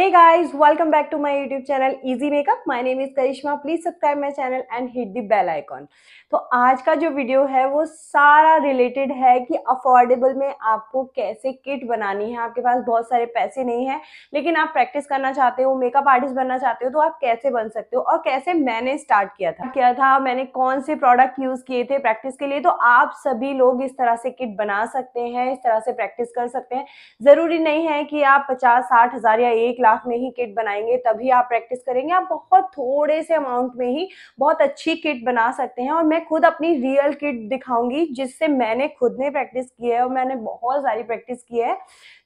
Hey guys, welcome back to my YouTube channel Easy Makeup. My name is Karishma. Please subscribe my channel and hit the bell icon. तो आज का जो video है वो सारा related है कि अफोर्डेबल में आपको कैसे किट बनानी है। आपके पास बहुत सारे पैसे नहीं है लेकिन आप प्रैक्टिस करना चाहते हो, मेकअप आर्टिस्ट बनना चाहते हो, तो आप कैसे बन सकते हो और कैसे मैंने स्टार्ट किया था, मैंने कौन से प्रोडक्ट यूज किए थे प्रैक्टिस के लिए। तो आप सभी लोग इस तरह से किट बना सकते हैं, इस तरह से प्रैक्टिस कर सकते हैं। जरूरी नहीं है कि आप 50-60 हज़ार या 1 लाख में ही किट बनाएंगे तभी आप प्रैक्टिस करेंगे। आप बहुत थोड़े से अमाउंट में ही बहुत अच्छी किट बना सकते हैं और मैं खुद अपनी रियल किट दिखाऊंगी जिससे मैंने खुद ने प्रैक्टिस की है और मैंने बहुत सारी प्रैक्टिस की है।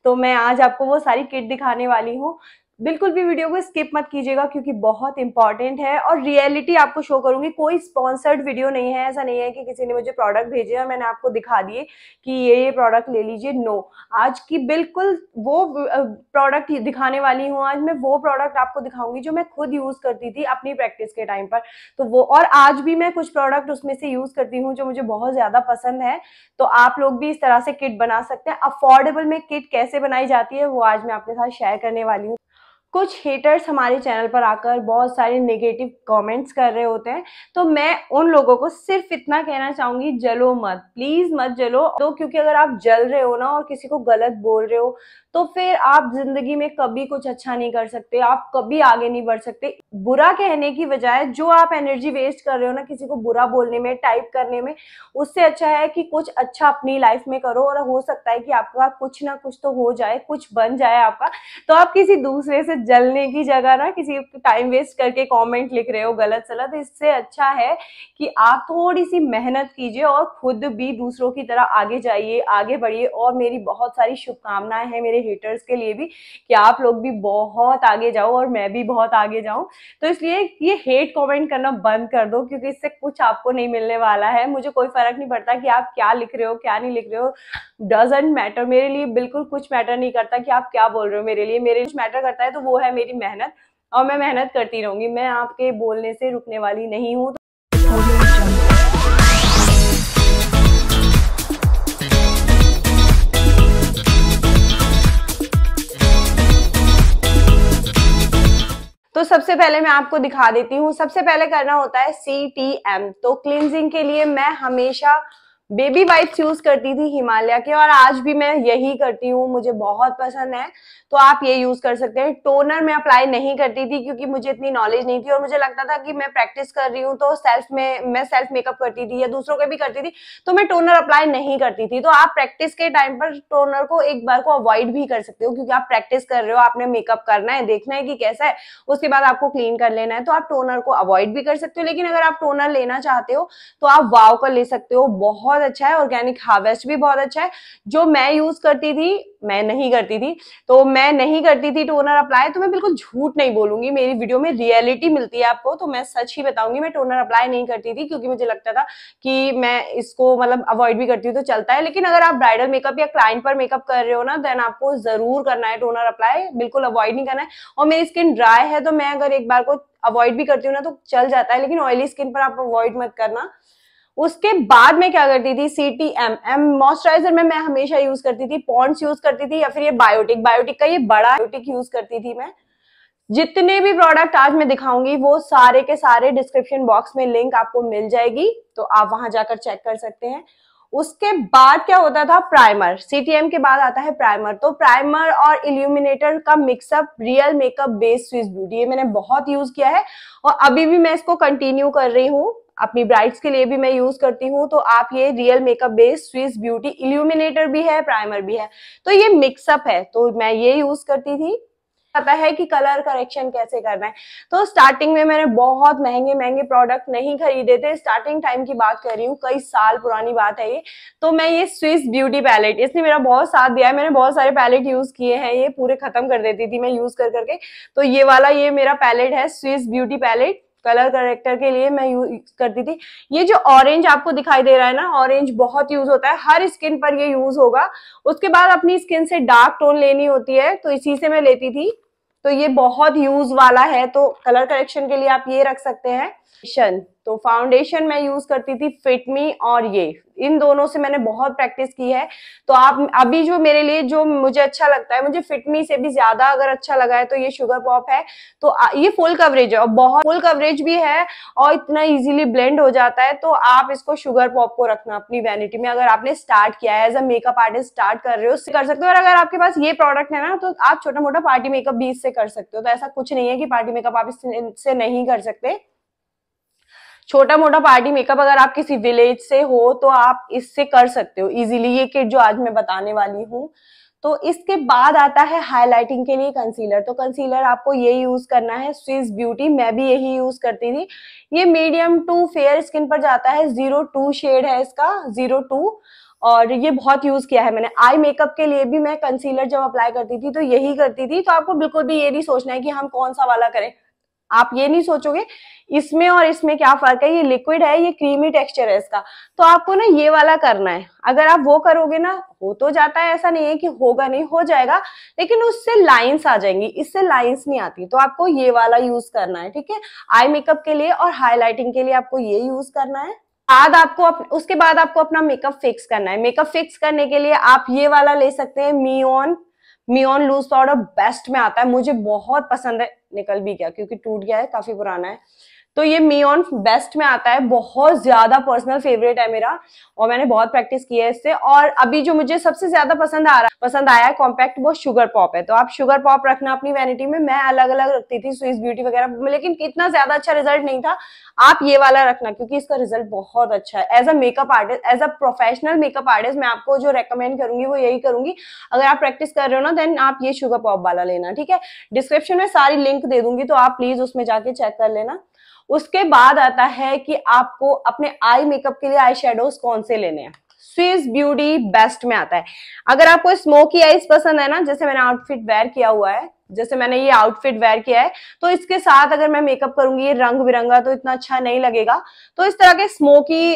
तो मैं आज आपको वो सारी किट दिखाने वाली हूँ। बिल्कुल भी वीडियो को स्किप मत कीजिएगा क्योंकि बहुत इंपॉर्टेंट है और रियलिटी आपको शो करूंगी। कोई स्पॉन्सर्ड वीडियो नहीं है, ऐसा नहीं है कि किसी ने मुझे प्रोडक्ट भेजे और मैंने आपको दिखा दिए कि ये प्रोडक्ट ले लीजिए। नो, आज की बिल्कुल वो प्रोडक्ट दिखाने वाली हूँ। आज मैं वो प्रोडक्ट आपको दिखाऊंगी जो मैं खुद यूज करती थी अपनी प्रैक्टिस के टाइम पर। तो वो, और आज भी मैं कुछ प्रोडक्ट उसमें से यूज करती हूँ जो मुझे बहुत ज्यादा पसंद है। तो आप लोग भी इस तरह से किट बना सकते हैं। अफोर्डेबल में किट कैसे बनाई जाती है वो आज मैं आपके साथ शेयर करने वाली हूँ। कुछ हेटर्स हमारे चैनल पर आकर बहुत सारे नेगेटिव कमेंट्स कर रहे होते हैं, तो मैं उन लोगों को सिर्फ इतना कहना चाहूंगी, जलो मत, प्लीज मत जलो। तो क्योंकि अगर आप जल रहे हो ना और किसी को गलत बोल रहे हो तो फिर आप जिंदगी में कभी कुछ अच्छा नहीं कर सकते, आप कभी आगे नहीं बढ़ सकते। बुरा कहने की बजाय जो आप एनर्जी वेस्ट कर रहे हो ना किसी को बुरा बोलने में, टाइप करने में, उससे अच्छा है कि कुछ अच्छा अपनी लाइफ में करो और हो सकता है कि आपका कुछ ना कुछ तो हो जाए, कुछ बन जाए आपका। तो आप किसी दूसरे से जलने की जगह ना किसी टाइम वेस्ट करके कमेंट लिख रहे हो गलत सलत, इससे अच्छा है कि आप थोड़ी सी मेहनत कीजिए और खुद भी दूसरों की तरह आगे जाइए, आगे बढ़िए। और मेरी बहुत सारी शुभकामनाएं हैं मेरे हेटर्स के लिए भी कि आप लोग भी बहुत आगे जाओ और मैं भी बहुत आगे जाऊं। तो इसलिए ये हेट कमेंट करना बंद कर दो क्योंकि इससे कुछ आपको नहीं मिलने वाला है। मुझे कोई फर्क नहीं पड़ता कि आप क्या लिख रहे हो क्या नहीं लिख रहे हो, डजंट मैटर। मेरे लिए बिल्कुल कुछ मैटर नहीं करता कि आप क्या बोल रहे हो। मेरे कुछ मैटर करता है तो वो है मेरी मेहनत, और मैं मेहनत करती रहूंगी। मैं आपके बोलने से रुकने वाली नहीं हूँ। तो सबसे पहले मैं आपको दिखा देती हूँ। सबसे पहले करना होता है CTM। तो क्लींजिंग के लिए मैं हमेशा बेबी वाइप्स यूज करती थी हिमालय के, और आज भी मैं यही करती हूँ, मुझे बहुत पसंद है। तो आप ये यूज कर सकते हैं। टोनर मैं अप्लाई नहीं करती थी क्योंकि मुझे इतनी नॉलेज नहीं थी और मुझे लगता था कि मैं प्रैक्टिस कर रही हूँ तो मैं सेल्फ मेकअप करती थी या दूसरों के भी करती थी, तो मैं टोनर अप्लाई नहीं करती थी। तो आप प्रैक्टिस के टाइम पर टोनर को एक बार को अवॉइड भी कर सकते हो क्योंकि आप प्रैक्टिस कर रहे हो, आपने मेकअप करना है, देखना है कि कैसा है, उसके बाद आपको क्लीन कर लेना है। तो आप टोनर को अवॉइड भी कर सकते हो। लेकिन अगर आप टोनर लेना चाहते हो तो आप वाव का ले सकते हो, बहुत अच्छा है। ऑर्गेनिक हार्वेस्ट भी बहुत अच्छा है। जो मैं यूज करती थी, मैं नहीं करती थी टोनर अप्लाई। तो मैं बिल्कुल झूठ नहीं बोलूंगी, मेरी वीडियो में रियलिटी मिलती है आपको, तो मैं सच ही बताऊंगी। मैं टोनर अप्लाई नहीं करती थी क्योंकि मुझे लगता था कि मैं इसको मतलब अवॉइड भी करती हूँ तो चलता है। लेकिन अगर आप ब्राइडल मेकअप या क्लाइंट पर मेकअप कर रहे हो ना, देन आपको जरूर करना है टोनर अप्लाई, बिल्कुल अवॉइड नहीं करना है। और मेरी स्किन ड्राई है तो मैं अगर एक बार को अवॉइड भी करती हूँ ना तो चल जाता है, लेकिन ऑयली स्किन पर आप अवॉइड मत करना। उसके बाद मैं क्या करती थी, CTM मॉइस्चराइजर में मैं हमेशा यूज करती थी, पॉन्ड्स यूज करती थी या फिर ये बायोटिक का ये बड़ा बायोटिक यूज करती थी मैं। जितने भी प्रोडक्ट आज मैं दिखाऊंगी वो सारे के सारे डिस्क्रिप्शन बॉक्स में लिंक आपको मिल जाएगी, तो आप वहां जाकर चेक कर सकते हैं। उसके बाद क्या होता था, प्राइमर। CTM के बाद आता है प्राइमर। तो प्राइमर और इल्यूमिनेटर का mixup real makeup based Swiss Beauty, ये मैंने बहुत यूज किया है और अभी भी मैं इसको कंटिन्यू कर रही हूँ। अपनी ब्राइड्स के लिए भी मैं यूज करती हूँ। तो आप ये real makeup based Swiss beauty, illuminator भी है, प्राइमर भी है, तो ये मिक्सअप है, तो मैं ये यूज करती थी। पता है कि कलर करेक्शन कैसे करना है। तो स्टार्टिंग में मैंने बहुत महंगे महंगे प्रोडक्ट नहीं खरीदे थे, स्टार्टिंग टाइम की बात कर रही हूँ, कई साल पुरानी बात है ये। तो मैं ये स्विस ब्यूटी पैलेट, इसने मेरा बहुत साथ दिया है। मैंने बहुत सारे पैलेट यूज किए हैं, ये पूरे खत्म कर देती थी मैं यूज कर करके। तो ये वाला, ये मेरा पैलेट है Swiss Beauty palette, colour corrector के लिए मैं यूज करती थी। ये जो ऑरेंज आपको दिखाई दे रहा है ना, ऑरेंज बहुत यूज होता है, हर स्किन पर ये यूज होगा। उसके बाद अपनी स्किन से डार्क टोन लेनी होती है तो इसी से मैं लेती थी। तो ये बहुत यूज वाला है, तो कलर करेक्शन के लिए आप ये रख सकते हैं। तो फाउंडेशन मैं यूज करती थी फिट मी, और ये इन दोनों से मैंने बहुत प्रैक्टिस की है। तो आप अभी जो मेरे लिए जो मुझे अच्छा लगता है, मुझे फिट मी से भी ज्यादा अगर अच्छा लगा है तो ये शुगर पॉप है। तो ये फुल कवरेज है और बहुत फुल कवरेज भी है और इतना इजीली ब्लेंड हो जाता है। तो आप इसको शुगर पॉप को रखना अपनी वैनिटी में। अगर आपने स्टार्ट किया है as a makeup artist, start कर रहे हो, कर सकते हो। और अगर आपके पास ये प्रोडक्ट है ना, तो आप छोटा मोटा पार्टी मेकअप भी इससे कर सकते हो। तो ऐसा कुछ नहीं है कि पार्टी मेकअप आप इससे नहीं कर सकते। छोटा मोटा पार्टी मेकअप अगर आप किसी विलेज से हो तो आप इससे कर सकते हो इजीली, ये किट जो आज मैं बताने वाली हूँ। तो इसके बाद आता है हाइलाइटिंग के लिए कंसीलर। तो कंसीलर आपको ये यूज करना है स्विस ब्यूटी, मैं भी यही यूज करती थी। ये मीडियम टू फेयर स्किन पर जाता है, 02 शेड है इसका, 02। और ये बहुत यूज किया है मैंने। आई मेकअप के लिए भी मैं कंसीलर जब अप्लाई करती थी तो यही करती थी। तो आपको बिल्कुल भी ये नहीं सोचना है कि हम कौन सा वाला करें। आप ये नहीं सोचोगे इसमें और इसमें क्या फर्क है, ये लिक्विड है, ये क्रीमी टेक्सचर है इसका, तो आपको ना ये वाला करना है। अगर आप वो करोगे ना, हो तो जाता है, ऐसा नहीं है कि होगा नहीं, हो जाएगा, लेकिन उससे लाइंस आ जाएंगी, इससे लाइंस नहीं आती। तो आपको ये वाला यूज करना है, ठीक है। आई मेकअप के लिए और हाईलाइटिंग के लिए आपको ये यूज करना है। उसके बाद आपको अपना मेकअप फिक्स करना है। मेकअप फिक्स करने के लिए आप ये वाला ले सकते हैं, मियोन लूज पाउडर बेस्ट में आता है, मुझे बहुत पसंद है। निकल भी गया क्योंकि टूट गया है, काफी पुराना है। तो ये मियोन बेस्ट में आता है, बहुत ज्यादा पर्सनल फेवरेट है मेरा और मैंने बहुत प्रैक्टिस की है इससे। और अभी जो मुझे सबसे ज्यादा पसंद आया है कॉम्पैक्ट, वो शुगर पॉप है। तो आप शुगर पॉप रखना अपनी वैनिटी में। मैं अलग अलग रखती थी स्विस ब्यूटी वगैरह, लेकिन इतना ज्यादा अच्छा रिजल्ट नहीं था। आप ये वाला रखना क्योंकि इसका रिजल्ट बहुत अच्छा है। As a makeup artist, as a professional makeup artist, मैं आपको जो रेकमेंड करूंगी वो यही करूंगी। अगर आप प्रैक्टिस कर रहे हो ना, देन आप ये शुगर पॉप वाला लेना, ठीक है। डिस्क्रिप्शन में सारी लिंक दे दूंगी, तो आप प्लीज उसमें जाके चेक कर लेना। उसके बाद आता है कि आपको अपने आई मेकअप के लिए आई शेडोज कौन से लेने हैं। स्विस ब्यूटी बेस्ट में आता है। अगर आपको स्मोकी आईज पसंद है ना, जैसे मैंने आउटफिट वेयर किया हुआ है, जैसे मैंने ये आउटफिट वेयर किया है, तो इसके साथ अगर मैं मेकअप करूंगी ये रंग बिरंगा, तो इतना अच्छा नहीं लगेगा। तो इस तरह के स्मोकी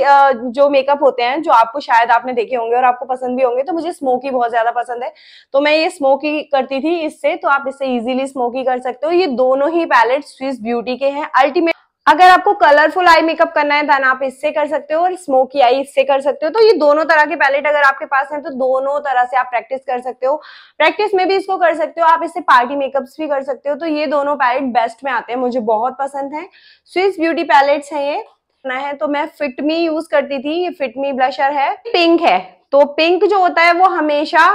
जो मेकअप होते हैं, जो आपको शायद आपने देखे होंगे और आपको पसंद भी होंगे, तो मुझे स्मोकी बहुत ज्यादा पसंद है, तो मैं ये स्मोकी करती थी इससे। तो आप इससे इजीली स्मोकी कर सकते हो। ये दोनों ही पैलेट स्विस ब्यूटी के हैं अल्टीमेट। अगर आपको कलरफुल आई मेकअप करना है देन आप इससे कर सकते हो, और स्मोकी आई इससे कर सकते हो। तो ये दोनों तरह के पैलेट अगर आपके पास हैं तो दोनों तरह से आप प्रैक्टिस कर सकते हो। प्रैक्टिस में भी इसको कर सकते हो, आप इससे पार्टी मेकअप्स भी कर सकते हो। तो ये दोनों पैलेट बेस्ट में आते हैं, मुझे बहुत पसंद है। स्विस ब्यूटी पैलेट्स हैं ये है। तो मैं फिट मी यूज करती थी, ये फिट मी ब्लशर है, पिंक है। तो पिंक जो होता है वो हमेशा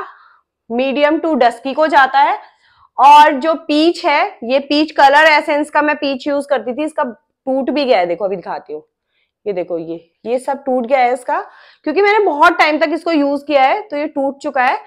मीडियम टू डस्की को जाता है। और जो पीच है, ये पीच कलर एसेंस का मैं पीच यूज करती थी। इसका टूट भी गया है, देखो अभी दिखाती हूँ। ये देखो, ये सब टूट गया है इसका, क्योंकि मैंने बहुत टाइम तक इसको यूज किया है, तो ये टूट चुका है।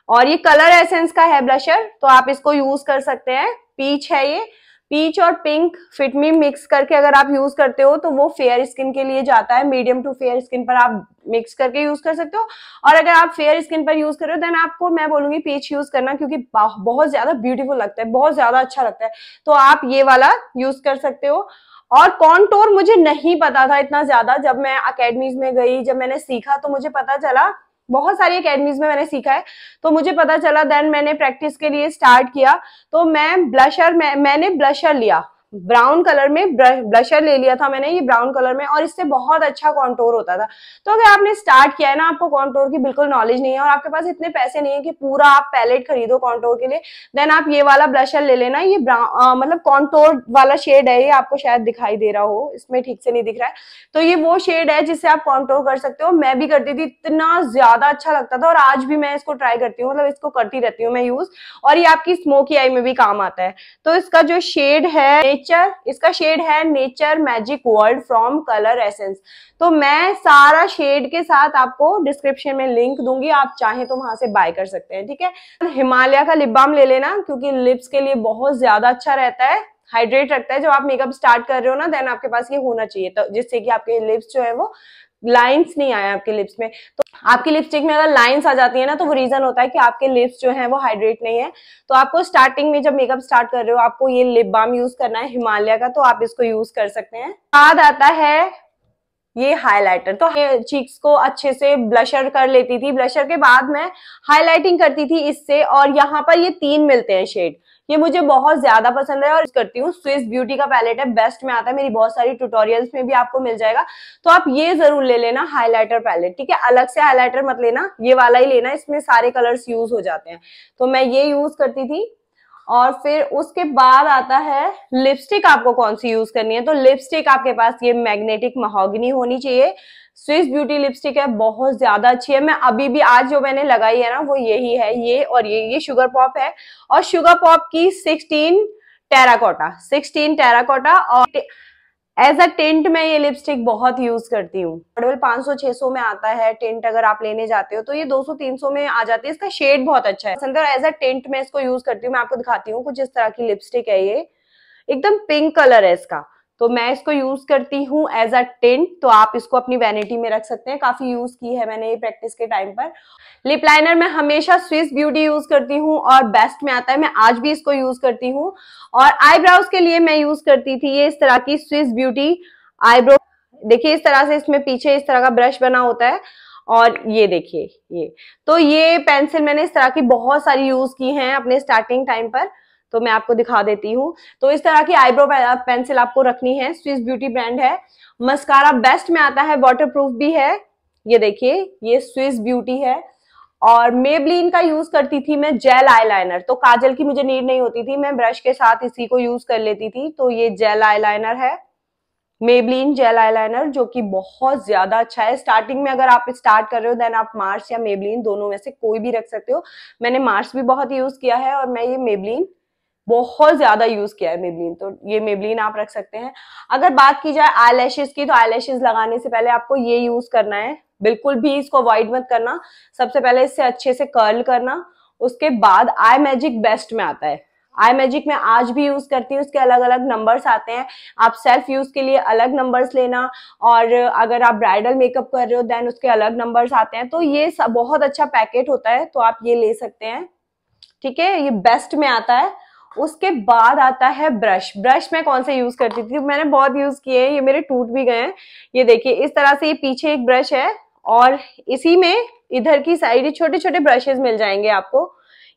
और ये कलर एसेंस का है ब्लशर, तो आप इसको यूज कर सकते हैं। पीच है ये, पीच और पिंक फिट मी मिक्स करके अगर आप यूज करते हो तो वो फेयर स्किन के लिए जाता है। मीडियम टू फेयर स्किन पर आप मिक्स करके यूज कर सकते हो। और अगर आप फेयर स्किन पर यूज कर रहे हो देन आपको मैं बोलूंगी पीच यूज करना, क्योंकि बहुत ज्यादा ब्यूटीफुल लगता है, बहुत ज्यादा अच्छा लगता है। तो आप ये वाला यूज कर सकते हो। और कॉन्टोर मुझे नहीं पता था इतना ज्यादा, जब मैं अकेडमीज में गई, जब मैंने सीखा तो मुझे पता चला, बहुत सारी अकेडमीज में मैंने सीखा है तो मुझे पता चला। देन मैंने प्रैक्टिस के लिए स्टार्ट किया, तो मैंने ब्लशर लिया ब्राउन कलर में, ब्लशर ले लिया था मैंने ये ब्राउन कलर में, और इससे बहुत अच्छा कॉन्टोर होता था। तो अगर आपने स्टार्ट किया है ना, आपको कॉन्टोर की बिल्कुल नॉलेज नहीं है और आपके पास इतने पैसे नहीं है कि पूरा आप पैलेट खरीदो कॉन्टोर के लिए, देन आप ये वाला ब्लशर ले लेना। ये मतलब कॉन्टोर वाला शेड है, ये आपको शायद दिखाई दे रहा हो, इसमें ठीक से नहीं दिख रहा है। तो ये वो शेड है जिससे आप कॉन्टोर कर सकते हो। मैं भी करती थी, इतना ज्यादा अच्छा लगता था, और आज भी मैं इसको ट्राई करती हूँ, मतलब इसको करती रहती हूँ मैं यूज। और ये आपकी स्मोकी आई में भी काम आता है। तो इसका जो शेड है इसका शेड है nature magic world from colour essence. तो मैं सारा शेड के साथ आपको डिस्क्रिप्शन में लिंक दूंगी, आप चाहें तो वहां से बाय कर सकते हैं, ठीक है। हिमालय का लिप बाम ले लेना, क्योंकि लिप्स के लिए बहुत ज्यादा अच्छा रहता है, हाइड्रेट रखता है। जब आप मेकअप स्टार्ट कर रहे हो ना, देन आपके पास ये होना चाहिए, तो जिससे कि आपके लिप्स जो है वो लाइंस नहीं आए आपके लिप्स में। तो आपकी लिपस्टिक में अगर लाइंस आ जाती है ना, तो वो रीजन होता है कि आपके लिप्स जो है वो हाइड्रेट नहीं है। तो आपको स्टार्टिंग में जब मेकअप स्टार्ट कर रहे हो आपको ये लिप बाम यूज करना है हिमालय का, तो आप इसको यूज कर सकते हैं। बाद आता है ये हाइलाइटर। तो चीक्स को अच्छे से ब्लशर कर लेती थी, ब्लशर के बाद मैं हाइलाइटिंग करती थी इससे। और यहाँ पर ये 3 मिलते हैं शेड, ये मुझे बहुत ज्यादा पसंद है और करती हूँ। स्विस ब्यूटी का पैलेट है, बेस्ट में आता है, मेरी बहुत सारी ट्यूटोरियल्स में भी आपको मिल जाएगा। तो आप ये जरूर ले लेना हाइलाइटर पैलेट, ठीक है। अलग से हाइलाइटर मत लेना, ये वाला ही लेना, इसमें सारे कलर्स यूज हो जाते हैं। तो मैं ये यूज करती थी। और फिर उसके बाद आता है लिपस्टिक, आपको कौन सी यूज करनी है। तो लिपस्टिक आपके पास ये मैग्नेटिक महोगनी होनी चाहिए। स्विस ब्यूटी लिपस्टिक है, बहुत ज्यादा अच्छी है। मैं अभी भी आज जो मैंने लगाई है ना वो यही है, ये और ये शुगर पॉप है। और शुगर पॉप की 16 टेराकोटा और एज अ टिंट मैं ये लिपस्टिक बहुत यूज करती हूँ। मॉडल 500-600 में आता है टिंट, अगर आप लेने जाते हो तो ये 200-300 में आ जाती है। इसका शेड बहुत अच्छा है, एज अ टिंट मैं इसको यूज करती हूँ। मैं आपको दिखाती हूँ कुछ इस तरह की लिपस्टिक है, ये एकदम पिंक कलर है इसका। तो मैं इसको यूज करती हूँ एज अ टिंट। तो आप इसको अपनी वैनिटी में रख सकते हैं, काफी यूज की है मैंने ये प्रैक्टिस के टाइम पर। लिप लाइनर मैं हमेशा स्विस ब्यूटी यूज करती हूँ और बेस्ट में आता है, मैं आज भी इसको यूज करती हूँ। और आईब्रोज के लिए मैं यूज करती थी ये इस तरह की स्विस ब्यूटी आईब्रो। देखिए इस तरह से इसमें पीछे इस तरह का ब्रश बना होता है। और ये देखिए ये पेंसिल मैंने इस तरह की बहुत सारी यूज की हैं अपने स्टार्टिंग टाइम पर। तो मैं आपको दिखा देती हूँ। तो इस तरह की आईब्रो पेंसिल आपको रखनी है, स्विस ब्यूटी ब्रांड है। मस्कारा बेस्ट में आता है, वाटरप्रूफ भी है। ये देखिए ये स्विस ब्यूटी है। और मेबलिन का यूज करती थी मैं जेल आईलाइनर, तो काजल की मुझे नीड नहीं होती थी, मैं ब्रश के साथ इसी को यूज कर लेती थी। तो ये जेल आईलाइनर है, मेबलिन जेल आईलाइनर, जो कि बहुत ज्यादा अच्छा है। स्टार्टिंग में अगर आप स्टार्ट कर रहे हो देन आप मार्स या मेबलिन दोनों में से कोई भी रख सकते हो। मैंने मार्स भी बहुत यूज किया है और मैं ये मेबलिन बहुत ज्यादा यूज किया है मेबलिन, तो ये मेबलिन आप रख सकते हैं। अगर बात की जाए आईलैशेस की, तो आईलैशेस लगाने से पहले आपको ये यूज करना है, बिल्कुल भी इसको अवॉइड मत करना। सबसे पहले इससे अच्छे से कर्ल करना, उसके बाद आई मैजिक बेस्ट में आता है। आई मैजिक में आज भी यूज करती हूँ, उसके अलग अलग नंबर्स आते हैं, आप सेल्फ यूज के लिए अलग नंबर्स लेना, और अगर आप ब्राइडल मेकअप कर रहे हो देन उसके अलग नंबर्स आते हैं। तो ये बहुत अच्छा पैकेट होता है, तो आप ये ले सकते हैं, ठीक है, ये बेस्ट में आता है। उसके बाद आता है ब्रश। ब्रश मैं कौन से यूज करती थी, मैंने बहुत यूज किए हैं, ये मेरे टूट भी गए हैं। ये देखिए इस तरह से, ये पीछे एक ब्रश है और इसी में इधर की साइड छोटे छोटे ब्रशेस मिल जाएंगे आपको।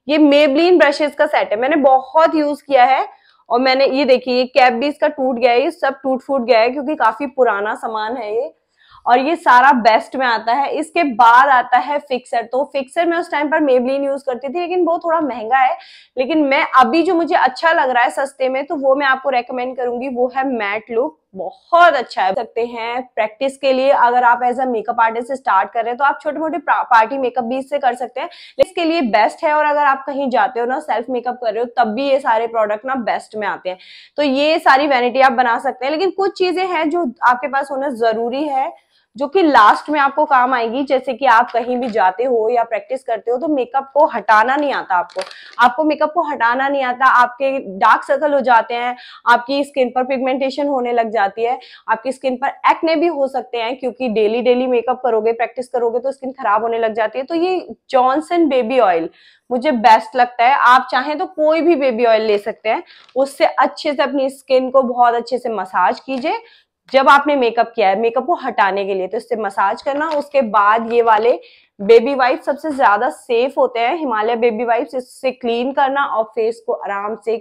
ये मेबलिन ब्रशेस का सेट है, मैंने बहुत यूज किया है। और मैंने ये देखिए ये कैप भी इसका टूट गया है, ये सब टूट फूट गया है क्योंकि काफी पुराना सामान है ये। और ये सारा बेस्ट में आता है। इसके बाद आता है फिक्सर। तो फिक्सर मैं उस टाइम पर मेबलिन यूज करती थी, लेकिन वो थोड़ा महंगा है। लेकिन मैं अभी जो मुझे अच्छा लग रहा है सस्ते में, तो वो मैं आपको रेकमेंड करूंगी, वो है मैट लुक, बहुत अच्छा है। सकते हैं प्रैक्टिस के लिए, अगर आप as a makeup artist start कर रहे हैं तो आप छोटे मोटे पार्टी मेकअप भी इससे कर सकते हैं, इसके लिए बेस्ट है। और अगर आप कहीं जाते हो ना, सेल्फ मेकअप कर रहे हो, तब भी ये सारे प्रोडक्ट ना बेस्ट में आते हैं। तो ये सारी वैनिटी आप बना सकते हैं, लेकिन कुछ चीजें हैं जो आपके पास होना जरूरी है, जो कि लास्ट में आपको काम आएगी। जैसे कि आप कहीं भी जाते हो या प्रैक्टिस करते हो तो मेकअप को हटाना नहीं आता, आपको मेकअप को हटाना नहीं आता, आपके डार्क सर्कल हो जाते हैं, आपकी स्किन पर पिगमेंटेशन होने लग जाती है, आपकी स्किन पर एक्ने भी हो सकते हैं, क्योंकि डेली मेकअप करोगे, प्रैक्टिस करोगे तो स्किन खराब होने लग जाती है। तो ये जॉनसन बेबी ऑयल मुझे बेस्ट लगता है। आप चाहें तो कोई भी बेबी ऑयल ले सकते हैं, उससे अच्छे से अपनी स्किन को बहुत अच्छे से मसाज कीजिए। जब आपने मेकअप किया है, मेकअप को हटाने के लिए, तो इससे मसाज करना। उसके बाद ये वाले बेबी वाइप्स सबसे ज्यादा सेफ होते हैं, हिमालय बेबी वाइप्स, इससे क्लीन करना और फेस को आराम से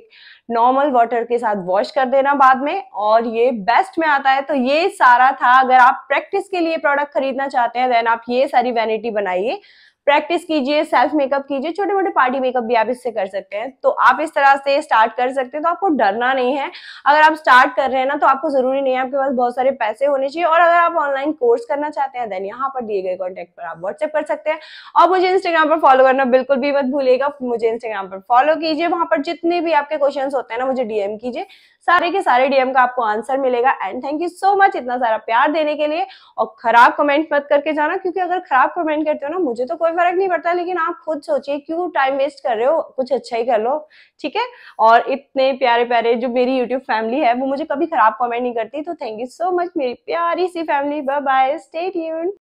नॉर्मल वाटर के साथ वॉश कर देना बाद में, और ये बेस्ट में आता है। तो ये सारा था। अगर आप प्रैक्टिस के लिए प्रोडक्ट खरीदना चाहते हैं देन आप ये सारी वैनिटी बनाइए, प्रैक्टिस कीजिए, सेल्फ मेकअप कीजिए, छोटे मोटे पार्टी मेकअप भी आप इससे कर सकते हैं। तो आप इस तरह से स्टार्ट कर सकते हैं, तो आपको डरना नहीं है। अगर आप स्टार्ट कर रहे हैं ना, तो आपको जरूरी नहीं है आपके पास बहुत सारे पैसे होने चाहिए। और अगर आप ऑनलाइन कोर्स करना चाहते हैं देन यहाँ पर दिए गए कॉन्टेक्ट पर आप व्हाट्सएप कर सकते हैं। और मुझे इंस्टाग्राम पर फॉलो करना बिल्कुल भी मत भूलिएगा, मुझे इंस्टाग्राम पर फॉलो कीजिए, वहां पर जितने भी आपके क्वेश्चन होते हैं ना मुझे डीएम कीजिए, सारे के सारे डीएम का आपको आंसर मिलेगा। And thank you so much इतना सारा प्यार देने के लिए। और खराब कमेंट मत करके जाना, क्योंकि अगर खराब कमेंट करते हो ना, मुझे तो कोई फर्क नहीं पड़ता, लेकिन आप खुद सोचिए क्यों टाइम वेस्ट कर रहे हो, कुछ अच्छा ही कर लो, ठीक है। और इतने प्यारे प्यारे जो मेरी यूट्यूब फैमिली है वो मुझे कभी खराब कमेंट नहीं करती। तो थैंक यू सो मच मेरी प्यारी सी family. Bye bye, stay tuned.